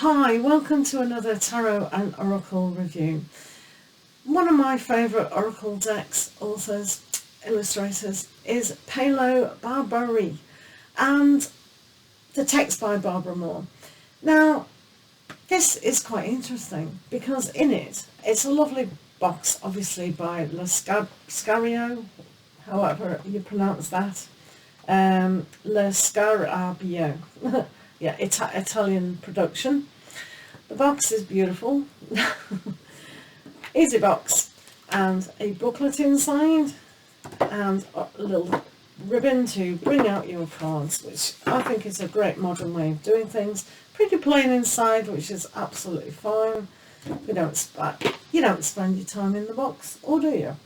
Hi, welcome to another Tarot and Oracle review. One of my favourite Oracle decks, authors, illustrators is PAOLO BARBIERI and the text by Barbara Moore. Now, this is quite interesting because in it, it's a lovely box, obviously by Scario, however you pronounce that, Scarabio. Yeah, Italian production. The box is beautiful. Easy box, and a booklet inside, and a little ribbon to bring out your cards, which I think is a great modern way of doing things. Pretty plain inside, which is absolutely fine. You don't spend your time in the box, or do you?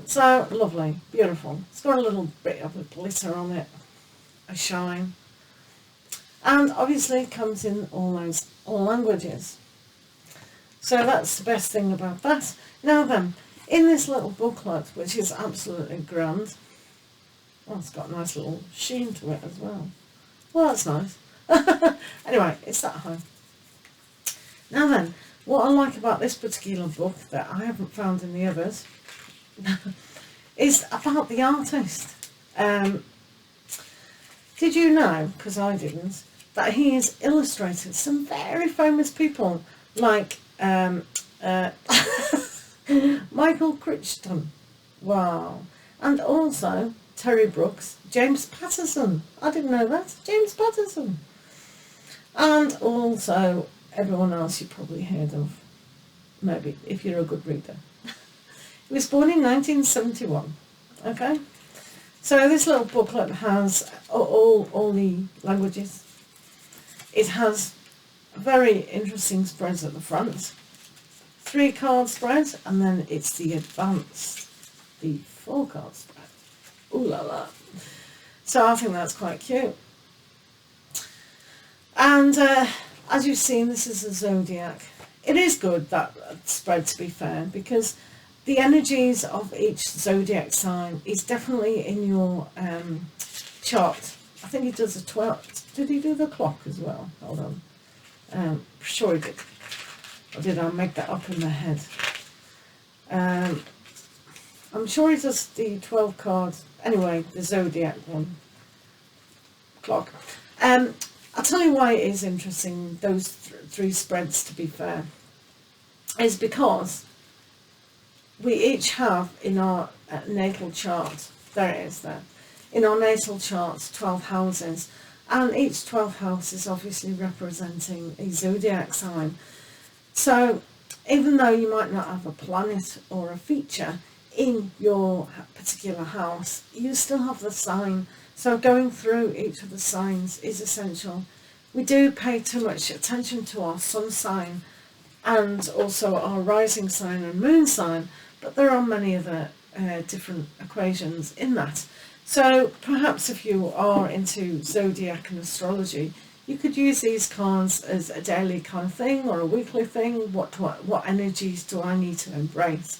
So lovely, beautiful. It's got a little bit of a glitter on it, a shine. And obviously it comes in all languages. So that's the best thing about that. Now then, in this little booklet, which is absolutely grand, oh, it's got a nice little sheen to it as well. Well, that's nice. Anyway, it's that high. Now then, what I like about this particular book that I haven't found in the others is about the artist. Did you know, because I didn't, that he has illustrated some very famous people like Michael Crichton, wow, and also Terry Brooks, James Patterson, I didn't know that, James Patterson, and also everyone else you probably heard of, maybe, if you're a good reader. He was born in 1971, okay? So this little booklet has all the languages. It has very interesting spreads at the front. 3 card spread, and then it's the advanced, the 4 card spread. Ooh la la. So I think that's quite cute. And as you've seen, this is a zodiac. It is good, that spread, to be fair, because the energies of each zodiac sign is definitely in your chart. I think he does a 12. Did he do the clock as well? Hold on. Sure he did. Or did I make that up in my head? I'm sure he does the 12 cards. Anyway, the zodiac one. Clock. I'll tell you why it is interesting, those 3 spreads, to be fair. Is because we each have in our natal chart, there it is there, in our natal charts, 12 houses, and each 12 house is obviously representing a zodiac sign. So even though you might not have a planet or a feature in your particular house, you still have the sign. So going through each of the signs is essential. We do pay too much attention to our sun sign and also our rising sign and moon sign, but there are many other different equations in that. So perhaps if you are into zodiac and astrology, you could use these cards as a daily kind of thing or a weekly thing. What energies do I need to embrace?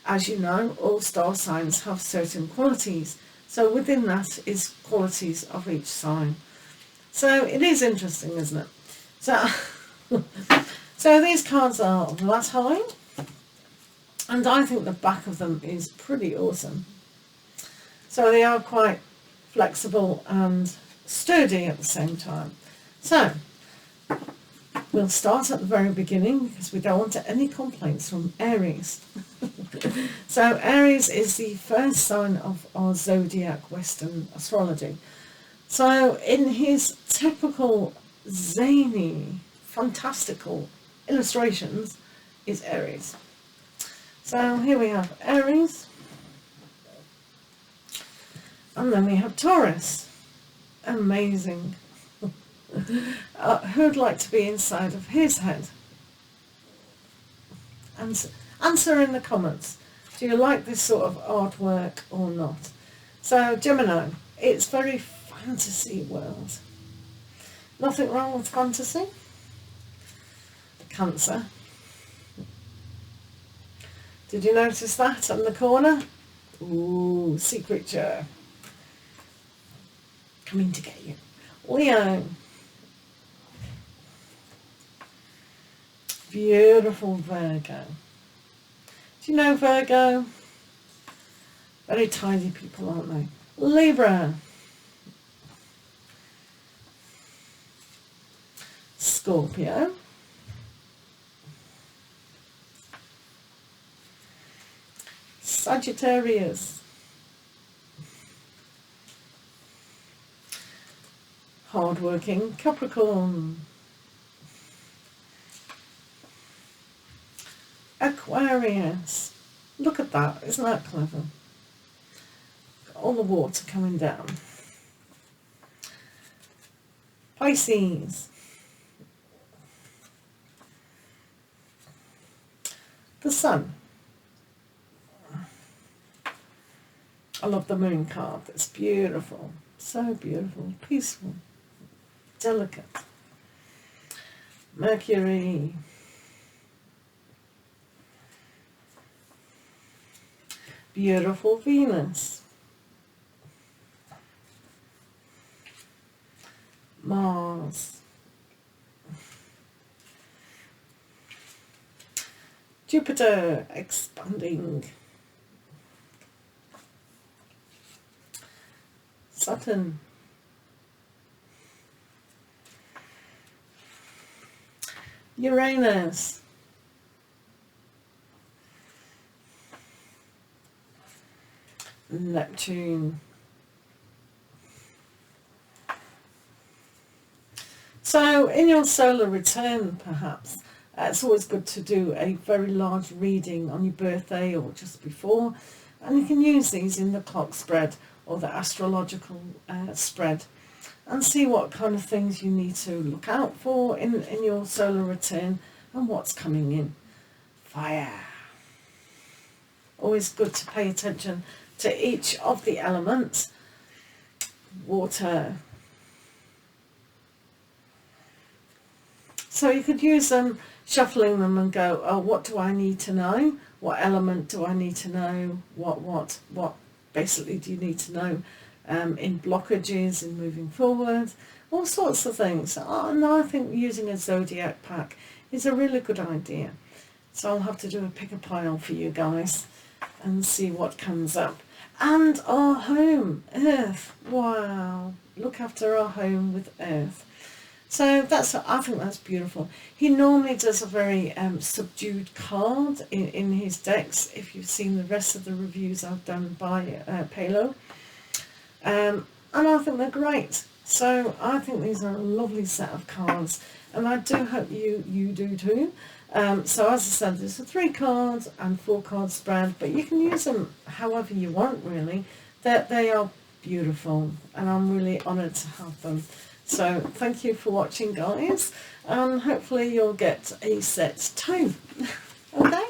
As you know, all star signs have certain qualities. So within that is qualities of each sign. So it is interesting, isn't it? So these cards are that high. And I think the back of them is pretty awesome. So they are quite flexible and sturdy at the same time. So we'll start at the very beginning because we don't want any complaints from Aries. So Aries is the first sign of our zodiac Western astrology. So in his typical zany, fantastical illustrations is Aries. So here we have Aries, and then we have Taurus. Amazing. Who'd like to be inside of his head? Answer in the comments. Do you like this sort of artwork or not? So Gemini, it's very fantasy world. Nothing wrong with fantasy. Cancer. Did you notice that in the corner? Ooh, sea creature. Coming to get you. Leo. Beautiful Virgo. Do you know Virgo? Very tidy people, aren't they? Libra. Scorpio. Sagittarius. Hardworking Capricorn. Aquarius. Look at that, isn't that clever? Got all the water coming down. Pisces. The Sun. I love the Moon card. It's beautiful. So beautiful. Peaceful. Delicate. Mercury. Beautiful Venus. Mars. Jupiter, expanding. Saturn. Uranus. Neptune. So in your solar return, perhaps, it's always good to do a very large reading on your birthday or just before, and you can use these in the clock spread or the astrological spread and see what kind of things you need to look out for in your solar return and what's coming in. Fire. Always good to pay attention to each of the elements. Water. So you could use them, shuffling them and go, oh, what do I need to know? What element do I need to know? What basically do you need to know in blockages, in moving forward? All sorts of things. And I think using a zodiac pack is a really good idea. So I'll have to do a pick a pile for you guys and see what comes up. And our home, Earth. Wow. Look after our home with Earth. So I think that's beautiful. He normally does a very subdued card in his decks, if you've seen the rest of the reviews I've done by PAOLO. And I think they're great. So I think these are a lovely set of cards, and I do hope you do too. So as I said, there's a 3 cards and 4 card spread, but you can use them however you want, really. They are beautiful, and I'm really honoured to have them. So thank you for watching, guys, and hopefully you'll get a set too. Okay,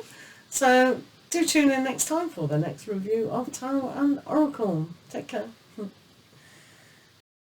so do tune in next time for the next review of Tarot and Oracle. Take care.